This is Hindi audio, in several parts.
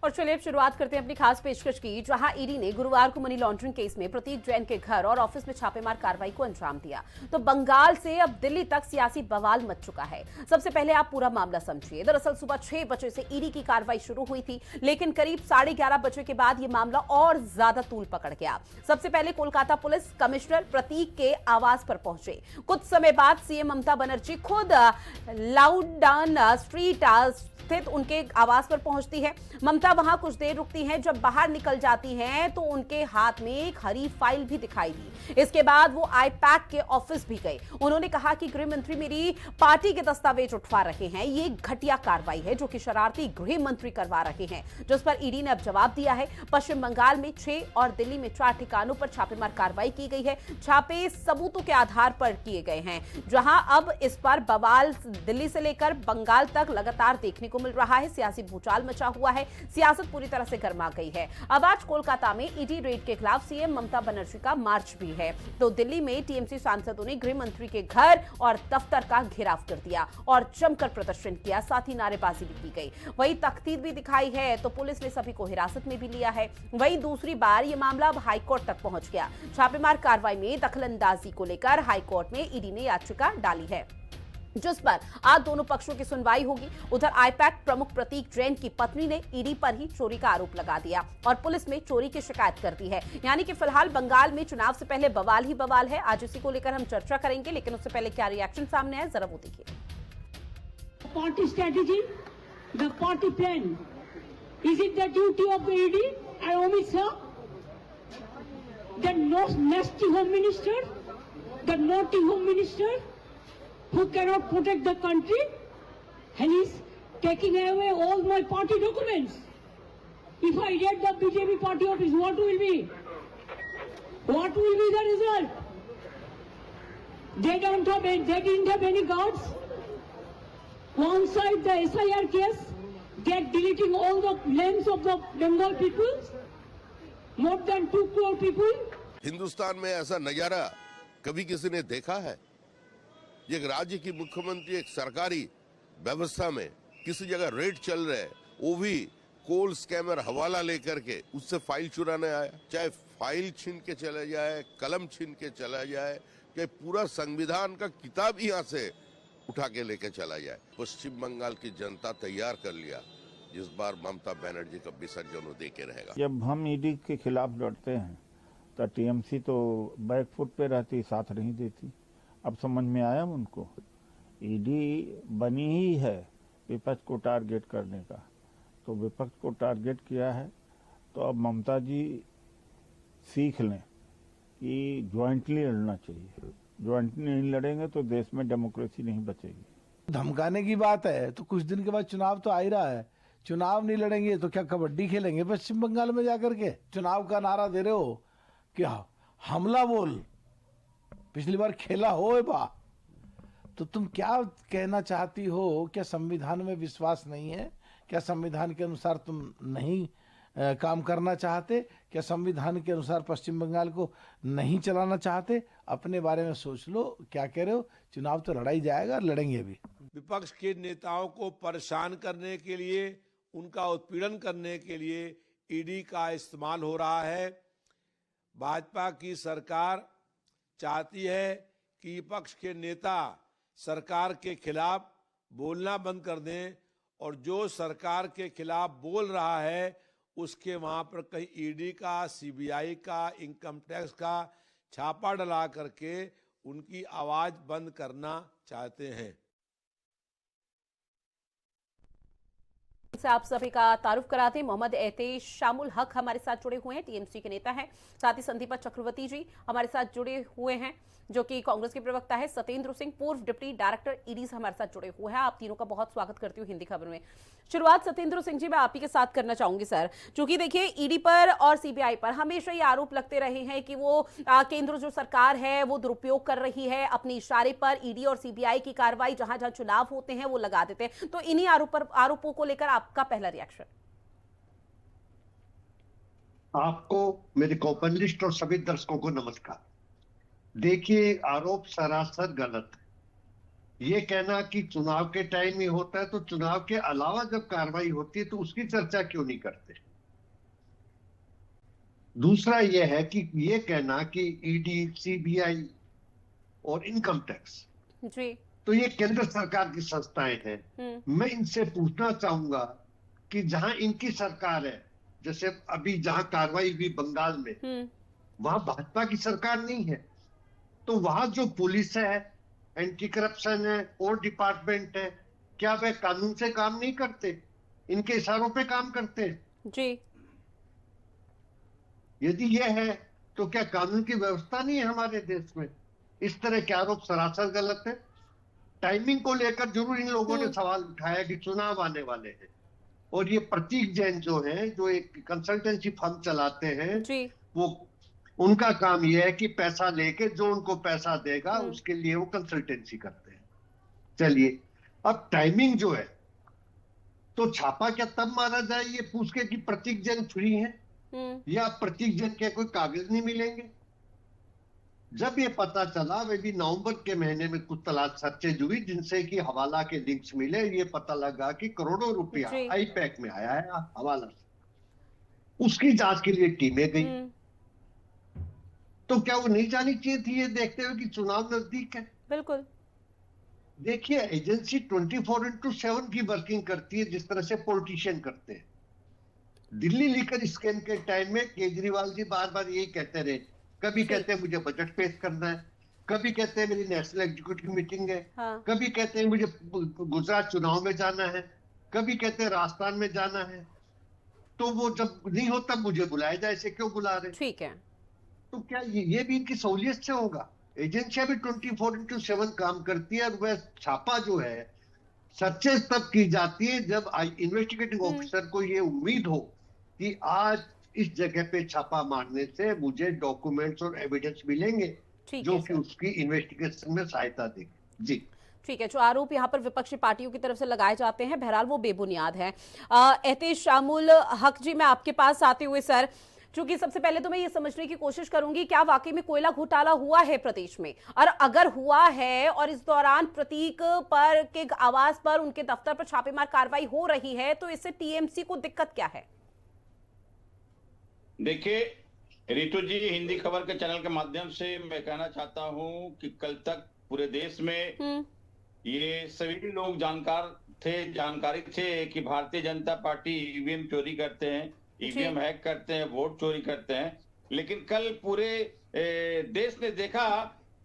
और चलिए अब शुरुआत करते हैं अपनी खास पेशकश की, जहां ईडी ने गुरुवार को मनी लॉन्ड्रिंग केस में प्रतीक जैन के घर और ऑफिस में छापेमार कार्रवाई को अंजाम दिया। तो बंगाल से अब दिल्ली तक सियासी बवाल मच चुका है। सबसे पहले आप पूरा मामला समझिए। दरअसल सुबह 6 बजे से ईडी की कार्रवाई शुरू हुई थी, लेकिन करीब 11:30 बजे के बाद यह मामला और ज्यादा तूल पकड़ गया। सबसे पहले कोलकाता पुलिस कमिश्नर प्रतीक के आवास पर पहुंचे। कुछ समय बाद सीएम ममता बनर्जी खुद लाउडान स्ट्रीट स्थित उनके आवास पर पहुंचती है। ममता वहां कुछ देर रुकती हैं। जब बाहर निकल जाती हैं तो उनके हाथ में एक हरी फाइल भी दिखाई दी। इसके बाद वो आईपैक के ऑफिस भी गए। उन्होंने कहा कि गृह मंत्री मेरी पार्टी के दस्तावेज उठवा रहे हैं। ये घटिया कार्रवाई है जो कि शरारती गृह मंत्री करवा रहे हैं, जिस पर ईडी ने अब जवाब दिया है। पश्चिम बंगाल में 6 और दिल्ली में 4 ठिकानों पर छापेमार कार्रवाई की गई है। छापे सबूतों के आधार पर किए गए हैं, जहां अब इस पर बवाल दिल्ली से लेकर बंगाल तक लगातार देखने को मिल रहा है। सियासी भूचाल मचा हुआ है, सियासत पूरी तरह से गर्मा गई है। अब आज कोलकाता में ईडी रेड के खिलाफ सीएम ममता बनर्जी का मार्च भी है। तो दिल्ली में टीएमसी सांसदों ने गृह मंत्री के घर और दफ्तर का घेराव कर दिया और जमकर प्रदर्शन किया, साथ ही नारेबाजी भी की गई। वही तख्तीत भी दिखाई है, तो पुलिस ने सभी को हिरासत में भी लिया है। वही दूसरी बार यह मामला अब हाईकोर्ट तक पहुंच गया। छापेमार कार्रवाई में दखलंदाजी को लेकर हाईकोर्ट में ईडी ने याचिका डाली है, जिस पर आज दोनों पक्षों की सुनवाई होगी। उधर आईपैक प्रमुख प्रतीक जैन की पत्नी ने ईडी पर ही चोरी का आरोप लगा दिया और पुलिस में चोरी की शिकायत कर दी है। यानी कि फिलहाल बंगाल में चुनाव से पहले बवाल ही बवाल है। आज इसी को लेकर हम चर्चा करेंगे, लेकिन उससे पहले क्या रिएक्शन सामने आए जरा वो देखिए। Party strategy, the party plan, is it the duty of the ED and Amit Shah, the नेस्टी home minister, the naughty home minister who cannot protect the country, and he's taking away all my party documents. If I get the BJP party office, what will be the result? They didn't have any guards. One side the SIR case, they're deleting all the names of the Bengal people, more than 2 crore people. Hindustan में ऐसा नजारा कभी किसी ने देखा है? एक राज्य की मुख्यमंत्री एक सरकारी व्यवस्था में किसी जगह रेड चल रहे, वो भी कोल स्कैमर हवाला लेकर के उससे फाइल चुराने आया। चाहे फाइल छीन के चला जाए, कलम छीन के चला जाए, चाहे पूरा संविधान का किताब यहाँ से उठा के लेके चला जाए। पश्चिम बंगाल की जनता तैयार कर लिया, इस बार ममता बनर्जी का विसर्जन दे के रहेगा। जब हम ईडी के खिलाफ लड़ते हैं तो टीएमसी तो बैकफुट पे रहती, साथ नहीं देती। अब समझ में आया उनको, ईडी बनी ही है विपक्ष को टारगेट करने का, तो विपक्ष को टारगेट किया है। तो अब ममता जी सीख लें कि ज्वाइंटली लड़ना चाहिए। ज्वाइंटली नहीं लड़ेंगे तो देश में डेमोक्रेसी नहीं बचेगी। धमकाने की बात है तो कुछ दिन के बाद चुनाव तो आ ही रहा है। चुनाव नहीं लड़ेंगे तो क्या कबड्डी खेलेंगे पश्चिम बंगाल में जाकर के? चुनाव का नारा दे रहे हो, क्या हमला बोल, पिछली बार खेला हो बा, तो तुम क्या कहना चाहती हो? क्या संविधान में विश्वास नहीं है? क्या संविधान के अनुसार तुम नहीं काम करना चाहते? क्या संविधान के अनुसार पश्चिम बंगाल को नहीं चलाना चाहते? अपने बारे में सोच लो, क्या कह रहे हो? चुनाव तो लड़ा ही जाएगा, लड़ेंगे भी। विपक्ष के नेताओं को परेशान करने के लिए, उनका उत्पीड़न करने के लिए ईडी का इस्तेमाल हो रहा है। भाजपा की सरकार चाहती है कि विपक्ष के नेता सरकार के खिलाफ बोलना बंद कर दें और जो सरकार के खिलाफ बोल रहा है उसके वहां पर कहीं ईडी का, सीबीआई का, इनकम टैक्स का छापा डला करके उनकी आवाज बंद करना चाहते हैं। से आप सभी का तारुफ कराते हैं। मोहम्मद एतेश शामुल हक हमारे साथ जुड़े हुए हैं, टीएमसी के नेता हैं। साथ ही संदीपा चक्रवर्ती जी हमारे साथ जुड़े हुए हैं, जो कि कांग्रेस के प्रवक्ता है। सत्येंद्र सिंह पूर्व डिप्टी डायरेक्टर ईडी से हमारे साथ जुड़े हुए हैं। आप तीनों का बहुत स्वागत करती हूँ हिंदी खबर में। शुरुआत सत्येंद्र सिंह जी मैं आप ही के साथ करना चाहूंगी सर, क्योंकि देखिए ईडी पर और सीबीआई पर हमेशा ये आरोप लगते रहे हैं कि वो केंद्र जो सरकार है वो दुरुपयोग कर रही है, अपने इशारे पर ईडी और सीबीआई की कार्रवाई जहां जहां चुनाव होते हैं वो लगा देते हैं। तो इन्हीं आरोपों को लेकर आपका पहला रिएक्शन? आपको, मेरे को-पैनलिस्ट और सभी दर्शकों को नमस्कार। देखिए, आरोप सरासर गलत है। ये कहना कि चुनाव के टाइम ही होता है, तो चुनाव के अलावा जब कार्रवाई होती है तो उसकी चर्चा क्यों नहीं करते? दूसरा ये है कि ये कहना कि ईडी, सीबीआई और इनकम टैक्स, जी। तो ये केंद्र सरकार की संस्थाएं हैं। मैं इनसे पूछना चाहूंगा कि जहां इनकी सरकार है, जैसे अभी जहां कार्रवाई हुई बंगाल में, वहां भाजपा की सरकार नहीं है, तो वहां जो पुलिस है, एंटी करप्शन है और डिपार्टमेंट है, क्या वे कानून से काम नहीं करते? इनके इशारों पे काम करते हैं? जी। यदि यह है तो क्या कानून की व्यवस्था नहीं है हमारे देश में? इस तरह के आरोप सरासर गलत है। टाइमिंग को लेकर जरूर इन लोगों ने सवाल उठाया कि चुनाव आने वाले हैं, और ये प्रतीक जैन जो है, जो एक कंसल्टेंसी फर्म चलाते हैं, जी। वो उनका काम ये है कि पैसा लेके जो उनको पैसा देगा उसके लिए वो कंसल्टेंसी करते हैं। चलिए, अब टाइमिंग जो है, तो छापा क्या तब मारा जाए ये पूछ के कि प्रतीक जैन फ्री है, या प्रतीक जैन के कोई कागज नहीं मिलेंगे? जब ये पता चला, वे भी नवंबर के महीने में कुछ तलाश सर्चेज हुई जिनसे कि हवाला के लिंक्स मिले, ये पता लगा कि करोड़ों रुपया जी। आईपैक में आया है हवाला से। उसकी जांच के लिए टीमें गई। तो क्या वो नहीं जानी चाहिए थी, ये देखते हुए कि चुनाव नजदीक है? बिल्कुल। देखिए, एजेंसी 24/7 की वर्किंग करती है, जिस तरह से पॉलिटिशियन करते हैं। दिल्ली लीकर स्कैम के टाइम में केजरीवाल जी बार बार यही कहते रहे, कभी कहते हैं मुझे बजट पेश करना है, कभी कहते हैं मेरी नेशनल एग्जीक्यूटिव मीटिंग है, हाँ। कभी कहते हैं मुझे गुजरात चुनाव में जाना है, कभी कहते हैं राजस्थान में जाना है। तो वो जब नहीं हो तब मुझे बुलाया जाए, ऐसे क्यों बुला रहे? ठीक है। तो क्या ये भी इनकी सहूलियत से होगा? एजेंसियां भी 24/7 काम करती है, और वह छापा जो है, सर्चेस तब की जाती है जब इन्वेस्टिगेटिंग ऑफिसर को ये उम्मीद हो कि आज इस जगह पे छापा मारने से मुझे डॉक्यूमेंट्स और एविडेंस मिलेंगे ठीक जो है कि सर। उसकी इन्वेस्टिगेशन में सहायता देगी। जी ठीक है, जो आरोप यहाँ पर विपक्षी पार्टियों की तरफ से लगाए जाते हैं, बहरहाल वो बेबुनियाद हैं। एहतेशामुल हक जी, मैं आपके पास आते हुए सर, क्योंकि सबसे पहले तो मैं ये समझने की कोशिश करूंगी, क्या वाकई में कोयला घोटाला हुआ है प्रदेश में? और अगर हुआ है और इस दौरान प्रतीक पर के आवास पर, उनके दफ्तर पर छापेमार कार्रवाई हो रही है, तो इससे टीएमसी को दिक्कत क्या है? देखिए रितु जी, हिंदी खबर के चैनल के माध्यम से मैं कहना चाहता हूं कि कल तक पूरे देश में ये सभी लोग जानकारी थे कि भारतीय जनता पार्टी ईवीएम चोरी करते हैं, ईवीएम हैक करते हैं, वोट चोरी करते हैं। लेकिन कल पूरे देश ने देखा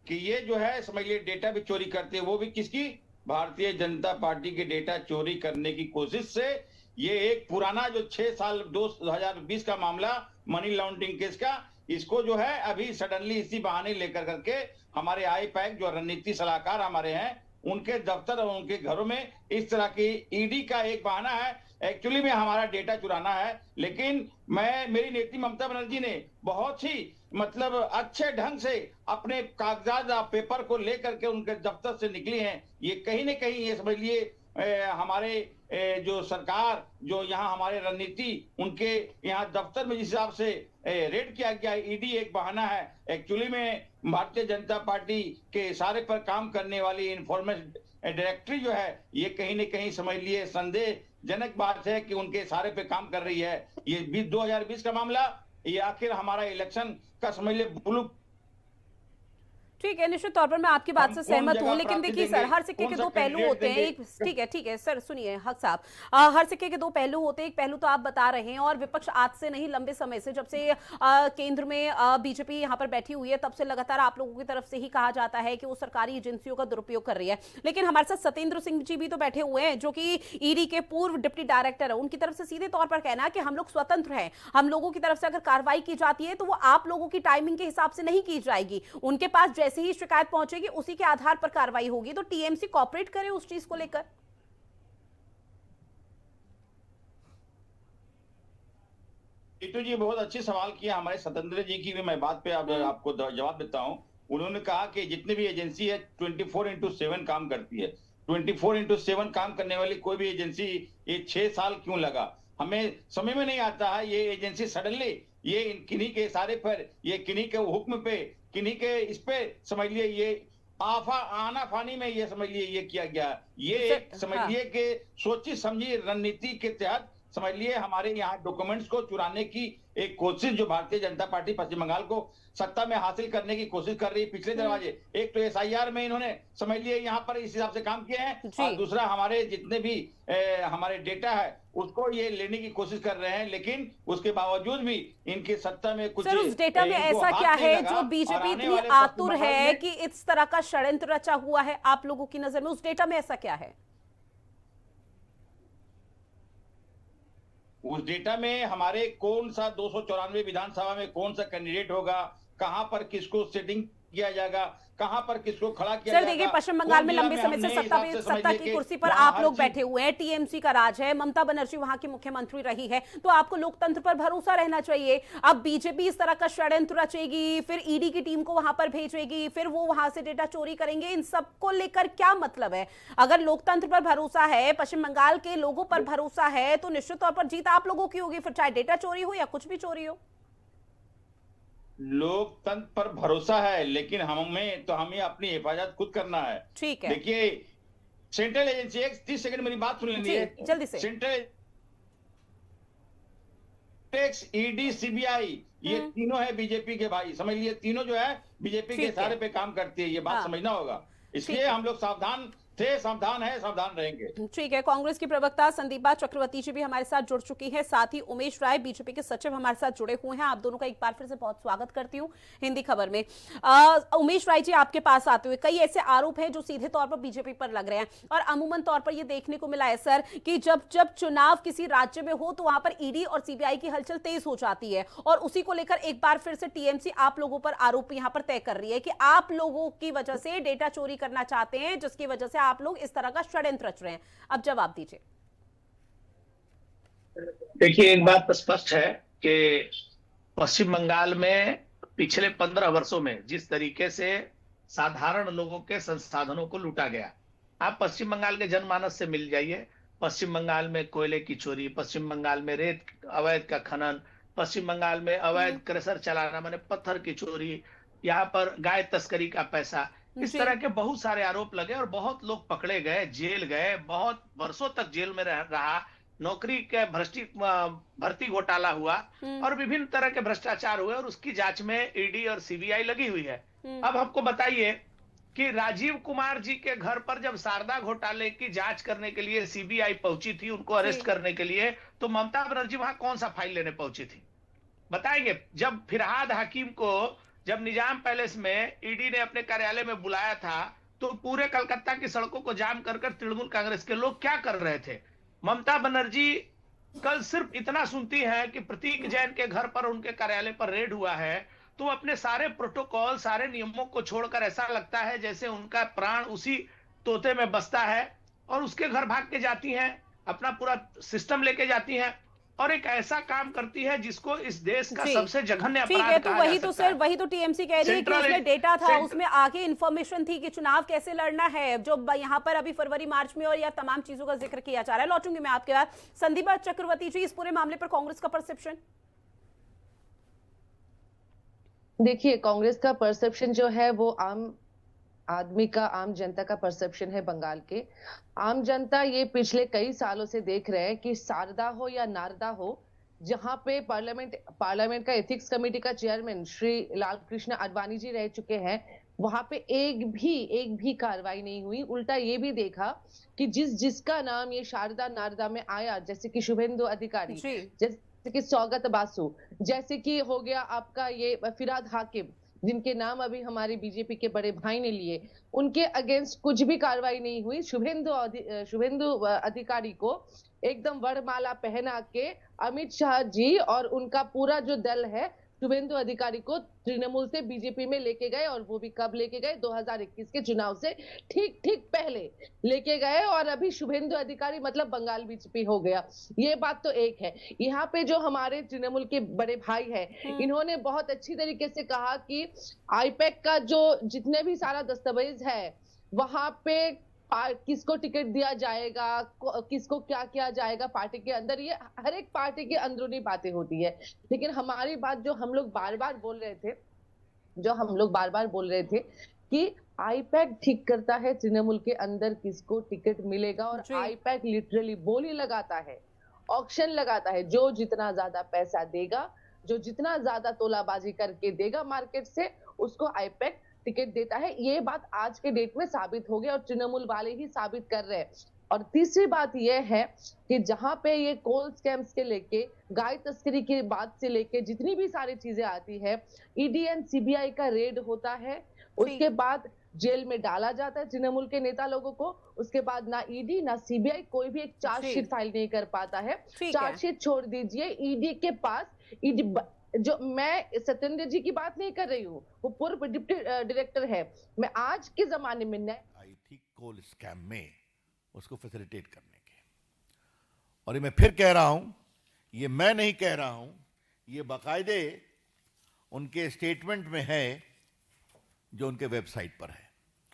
कि ये जो है, समझिए, डेटा भी चोरी करते हैं, वो भी किसकी? भारतीय जनता पार्टी के डेटा चोरी करने की कोशिश से। ये एक पुराना जो 6 साल 2020 का मामला, मनी लॉन्ड्रिंग केस का, इसको जो है अभी सडनली इसी बहाने लेकर करके हमारे आईपैक जो रणनीति सलाहकार हमारे हैं, उनके दफ्तर और उनके घरों में इस तरह की ईडी का एक बहाना है, एक्चुअली में हमारा डेटा चुराना है। लेकिन मेरी नेत्री ममता बनर्जी ने बहुत ही मतलब अच्छे ढंग से अपने कागजात पेपर को लेकर के उनके दफ्तर से निकली हैं। ये कहीं ना कहीं ये समझ लिए हमारे जो सरकार, जो यहाँ हमारे रणनीति, उनके यहाँ दफ्तर में जिस हिसाब से रेड किया गया, ईडी एक बहाना है। एक्चुअली में भारतीय जनता पार्टी के इशारे पर काम करने वाली इन्फॉर्मेशन डायरेक्टरी जो है, ये कहीं न कहीं समझ लिए संदेहजनक बात है कि उनके इशारे पे काम कर रही है। ये 2020 का मामला, ये आखिर हमारा इलेक्शन का समझ लिए ब्लू। ठीक है, निश्चित तौर पर मैं आपकी बात से सहमत हूं, लेकिन देखिए सर, हर सिक्के के दो पहलू होते हैं। एक ठीक है सर, सुनिए हक साहब, हर सिक्के के दो पहलू होते हैं। एक पहलू तो आप बता रहे हैं, और विपक्ष आज से नहीं, लंबे समय से, जब से केंद्र में बीजेपी यहाँ पर बैठी हुई है, तब से लगातार आप लोगों की तरफ से ही कहा जाता है कि वो सरकारी एजेंसियों का दुरुपयोग कर रही है। लेकिन हमारे साथ सत्येंद्र सिंह जी भी तो बैठे हुए हैं, जो कि ईडी के पूर्व डिप्टी डायरेक्टर है। उनकी तरफ से सीधे तौर पर कहना है कि हम लोग स्वतंत्र हैं, हम लोगों की तरफ से अगर कार्रवाई की जाती है तो वो आप लोगों की टाइमिंग के हिसाब से नहीं की जाएगी। उनके पास जैसे ही शिकायत पहुंचेगी उसी के आधार पर कार्रवाई होगी। तो टीएमसी कोऑपरेट करे उस चीज को लेकर। टीटू जी बहुत अच्छे सवाल किया। हमारे सत्येंद्र जी की भी मैं बात पे आपको जवाब देता हूं। उन्होंने कहा कि जितनी भी एजेंसी है 24/7 काम करती है। 24/7 काम करने वाली कोई भी एजेंसी ये 6 साल क्यों लगा, हमें समझ में नहीं आता है। ये एजेंसी सडनली ये किन्हीं के इशारे पर, ये किन्हीं के हुक्म पे, किन्हीं के इस पे समझ लिए ये आना फानी में ये समझ लिए ये किया गया। ये एक समझिए कि सोची समझी रणनीति के तहत समझ लिए हमारे यहाँ डॉक्यूमेंट्स को चुराने की एक कोशिश जो भारतीय जनता पार्टी पश्चिम बंगाल को सत्ता में हासिल करने की कोशिश कर रही है पिछले दरवाजे। एक तो एसआईआर में इन्होंने समझ लिए यहाँ पर इस हिसाब से काम किए हैं, और दूसरा हमारे जितने भी हमारे डेटा है उसको ये लेने की कोशिश कर रहे हैं, लेकिन उसके बावजूद भी इनकी सत्ता में कुछ सर उस डेटा में ऐसा क्या है जो बीजेपी इतनी आतुर है कि इस तरह का षड्यंत्र रचा हुआ है आप लोगों की नजर में? उस डेटा में ऐसा क्या है? उस डेटा में हमारे कौन सा 294 विधानसभा में कौन सा कैंडिडेट होगा, कहां पर किसको सेटिंग किया जाएगा, कहां पर किसको खड़ा किया जाएगा। सर देखिए, पश्चिम बंगाल में लंबे समय से सत्ता की कुर्सी पर आप लोग बैठे हुए हैं, टीएमसी का राज है, ममता बनर्जी वहां की मुख्यमंत्री रही है, तो आपको लोकतंत्र पर भरोसा रहना चाहिए। अब बीजेपी इस तरह का षड्यंत्र रचेगी, फिर ईडी की टीम को वहां पर भेजेगी, फिर वो वहां से डेटा चोरी करेंगे, इन सबको लेकर क्या मतलब है? अगर लोकतंत्र पर भरोसा है, पश्चिम बंगाल के लोगों पर भरोसा है, तो निश्चित तौर पर जीत आप लोगों की होगी, फिर चाहे डेटा चोरी हो या कुछ भी चोरी हो। लोकतंत्र पर भरोसा है, लेकिन हमें अपनी हिफाजत खुद करना है। ठीक है, देखिए सेंट्रल एजेंसी, 30 सेकंड मेरी बात सुन लीजिए जल्दी से। सेंट्रल टैक्स, ईडी, सीबीआई, ये तीनों है बीजेपी के भाई, समझ लिए, तीनों जो है बीजेपी के इशारे पे काम करती है, ये बात समझना होगा। इसलिए हम लोग सावधान थे, सावधान है, सावधान रहेंगे। ठीक है, कांग्रेस की प्रवक्ता संदीपा चक्रवर्ती जी भी हमारे साथ जुड़ चुकी हैं, साथ ही उमेश राय बीजेपी के सचिव हमारे साथ जुड़े हुए हैं। आप दोनों का एक बार फिर से बहुत स्वागत करती हूं हिंदी खबर में। उमेश राय जी, आपके पास आते हुए कई ऐसे आरोप हैं जो सीधे तौर पर बीजेपी पर लग रहे हैं, और अमूमन तौर पर यह देखने को मिला है सर कि जब चुनाव किसी राज्य में हो तो वहां पर ईडी और सीबीआई की हलचल तेज हो जाती है, और उसी को लेकर एक बार फिर से टीएमसी आप लोगों पर आरोप यहां पर तय कर रही है कि आप लोगों की वजह से डेटा चोरी करना चाहते हैं, जिसकी वजह से आप लोग इस तरह का षड्यंत्र रच रहे हैं। अब जवाब दीजिए। देखिए, एक बात स्पष्ट है कि पश्चिम बंगाल में पिछले 15 वर्षों में जिस तरीके से साधारण लोगों के संसाधनों को लूटा गया, आप पश्चिम बंगाल के जनमानस से मिल जाइए। पश्चिम बंगाल में कोयले की चोरी, पश्चिम बंगाल में रेत अवैध का खनन, पश्चिम बंगाल में अवैध क्रशर चलाना, माने पत्थर की चोरी, यहाँ पर गाय तस्करी का पैसा, इस तरह के बहुत सारे आरोप लगे और बहुत लोग पकड़े गए, जेल गए, बहुत वर्षों तक जेल में रहा, नौकरी के भर्ती घोटाला हुआ और विभिन्न तरह के भ्रष्टाचार हुए, और उसकी जांच में ईडी और सीबीआई लगी हुई है। अब हमको बताइए कि राजीव कुमार जी के घर पर जब शारदा घोटाले की जांच करने के लिए सीबीआई पहुंची थी, उनको अरेस्ट करने के लिए, तो ममता बनर्जी वहां कौन सा फाइल लेने पहुंची थी, बताएंगे? जब फिरहाद हकीम को जब निजाम पैलेस में ईडी ने अपने कार्यालय में बुलाया था, तो पूरे कलकत्ता की सड़कों को जाम कर तृणमूल कांग्रेस के लोग क्या कर रहे थे? ममता बनर्जी कल सिर्फ इतना सुनती है कि प्रतीक जैन के घर पर, उनके कार्यालय पर रेड हुआ है, तो अपने सारे प्रोटोकॉल, सारे नियमों को छोड़कर ऐसा लगता है जैसे उनका प्राण उसी तोते में बसता है, और उसके घर भाग के जाती हैं, अपना पूरा सिस्टम लेके जाती हैं, और एक ऐसा काम करती है जिसको इस देश का सबसे जघन्य अपराध कहा जा सकता है। वही तो सर, वही तो टीएमसी कह रही है कि उसमें डेटा था, उसमें आगे इंफॉर्मेशन थी कि चुनाव कैसे लड़ना है, जो यहाँ पर अभी फरवरी मार्च में और या तमाम चीजों का जिक्र किया जा रहा है। लौटूंगी मैं आपके बाद। संदीपा चक्रवर्ती जी, इस पूरे मामले पर कांग्रेस का परसेप्शन? देखिए, कांग्रेस का परसेप्शन जो है वो आम आदमी का, आम जनता का परसेप्शन है। बंगाल के आम जनता ये पिछले कई सालों से देख रहे हैं कि शारदा हो या नारदा हो, जहां पे पार्लियामेंट का एथिक्स कमेटी का चेयरमैन श्री लाल कृष्ण आडवाणी जी रह चुके हैं, वहां पे एक भी कार्रवाई नहीं हुई। उल्टा ये भी देखा कि जिसका नाम ये शारदा नारदा में आया, जैसे कि शुभेंदु अधिकारी, जैसे कि स्वागत बासु, जैसे कि हो गया आपका ये फिरहाद हाकिम, जिनके नाम अभी हमारे बीजेपी के बड़े भाई ने लिए, उनके अगेंस्ट कुछ भी कार्रवाई नहीं हुई। शुभेंदु अधिकारी को एकदम वरमाला पहना के अमित शाह जी और उनका पूरा जो दल है, शुभेंदु अधिकारी को तृणमूल से बीजेपी में लेके गए, और वो भी कब लेके गए? 2021 के चुनाव से ठीक पहले लेके गए, और अभी शुभेंदु अधिकारी मतलब बंगाल बीजेपी हो गया। ये बात तो एक है। यहाँ पे जो हमारे तृणमूल के बड़े भाई है, इन्होंने बहुत अच्छी तरीके से कहा कि आईपैक का जो जितने भी सारा दस्तावेज है, वहां पे किसको टिकट दिया जाएगा, किसको क्या किया जाएगा पार्टी के अंदर, ये हर एक पार्टी की अंदरूनी बातें होती है। लेकिन हमारी बात जो हम लोग बार बार बोल रहे थे कि आईपैक ठीक करता है तृणमूल के अंदर किसको टिकट मिलेगा, और जी। आईपैक लिटरली बोली लगाता है, ऑक्शन लगाता है, जो जितना ज्यादा पैसा देगा, जो जितना ज्यादा तोलाबाजी करके देगा मार्केट से, उसको आईपैक टिकट देता है। ये बात आज के डेट में साबित हो गई और तृणमूल वाले ही साबित कर रहे हैं। और तीसरी बात यह है कि जहां पे ये कोल स्कैम्स के लेके, गाय तस्करी की बात से लेके जितनी भी सारी चीजें आती है, ईडी एंड सीबीआई का रेड होता है, उसके बाद जेल में डाला जाता है तृणमूल के नेता लोगों को, उसके बाद ना ईडी ना सीबीआई कोई भी एक चार्जशीट फाइल नहीं कर पाता है। ठीक है। चार्जशीट छोड़ दीजिए, ईडी के पास जो मैं सत्येंद्र जी की बात नहीं कर रही हूँ, वो पूर्व डिप्टी डायरेक्टर है, मैं आज के जमाने में आई थी कोल स्कैम में उसको फैसिलिटेट करने के। और ये मैं फिर कह रहा हूं, ये मैं नहीं कह रहा हूं, ये बाकायदे उनके स्टेटमेंट में है जो उनके वेबसाइट पर है।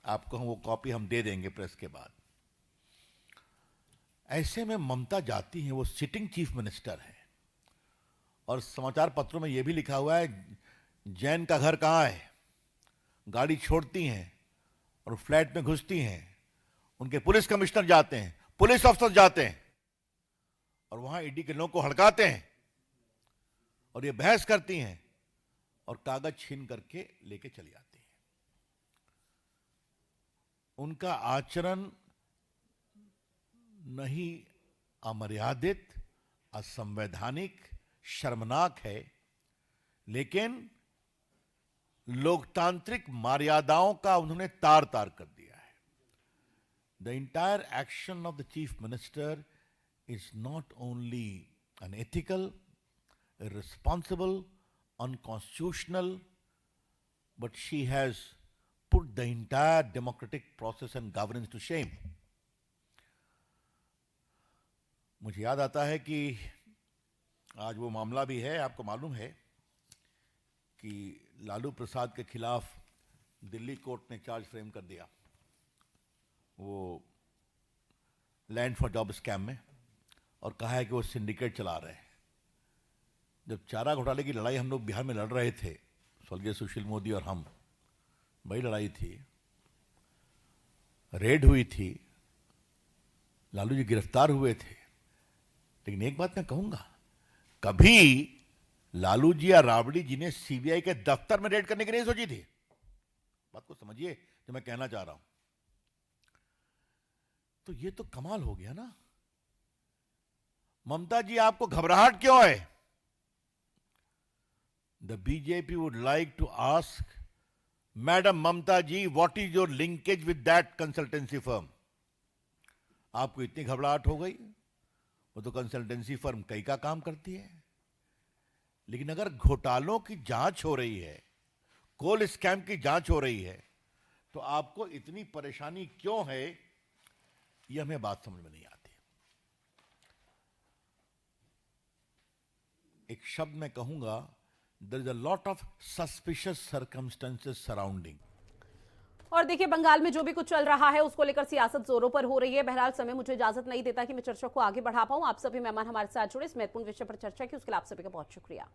आपको वो कॉपी हम दे देंगे प्रेस के बाद। ऐसे में ममता जाती हैं, वो सिटिंग चीफ मिनिस्टर है, और समाचार पत्रों में यह भी लिखा हुआ है जैन का घर कहाँ है, गाड़ी छोड़ती हैं और फ्लैट में घुसती हैं, उनके पुलिस कमिश्नर जाते हैं, पुलिस अफसर जाते हैं और वहां ईडी के लोगों को हड़काते हैं और ये बहस करती हैं और कागज छीन करके लेके चली जाती हैं। उनका आचरण नहीं अमर्यादित, असंवैधानिक, शर्मनाक है, लेकिन लोकतांत्रिक मर्यादाओं का उन्होंने तार तार कर दिया है। The entire action of the chief minister is not only unethical, irresponsible, unconstitutional, but she has put the entire democratic process and governance to shame. मुझे याद आता है कि आज वो मामला भी है, आपको मालूम है कि लालू प्रसाद के खिलाफ दिल्ली कोर्ट ने चार्ज फ्रेम कर दिया वो लैंड फॉर जॉब स्कैम में, और कहा है कि वो सिंडिकेट चला रहे हैं। जब चारा घोटाले की लड़ाई हम लोग बिहार में लड़ रहे थे, स्वर्गीय सुशील मोदी और हम, बड़ी लड़ाई थी, रेड हुई थी, लालू जी गिरफ्तार हुए थे, लेकिन एक बात मैं कहूंगा, कभी लालू जी या राबड़ी जी ने सीबीआई के दफ्तर में रेड करने की नहीं सोची थी। बात को समझिए जो मैं कहना चाह रहा हूं। तो ये तो कमाल हो गया ना। ममता जी, आपको घबराहट क्यों है? The BJP would like to ask madam Mamata ji, what is your linkage with that consultancy firm? आपको इतनी घबराहट हो गई? वो तो कंसल्टेंसी फर्म कई का काम करती है। लेकिन अगर घोटालों की जांच हो रही है, कोल स्कैम की जांच हो रही है, तो आपको इतनी परेशानी क्यों है? यह हमें बात समझ में नहीं आती। एक शब्द मैं कहूंगा, there is a lot of suspicious circumstances surrounding. और देखिए, बंगाल में जो भी कुछ चल रहा है उसको लेकर सियासत जोरों पर हो रही है। बहरहाल समय मुझे इजाजत नहीं देता कि मैं चर्चा को आगे बढ़ा पाऊं। आप सभी मेहमान हमारे साथ जुड़े, इस महत्वपूर्ण विषय पर चर्चा की, उसके लिए आप सभी का बहुत शुक्रिया।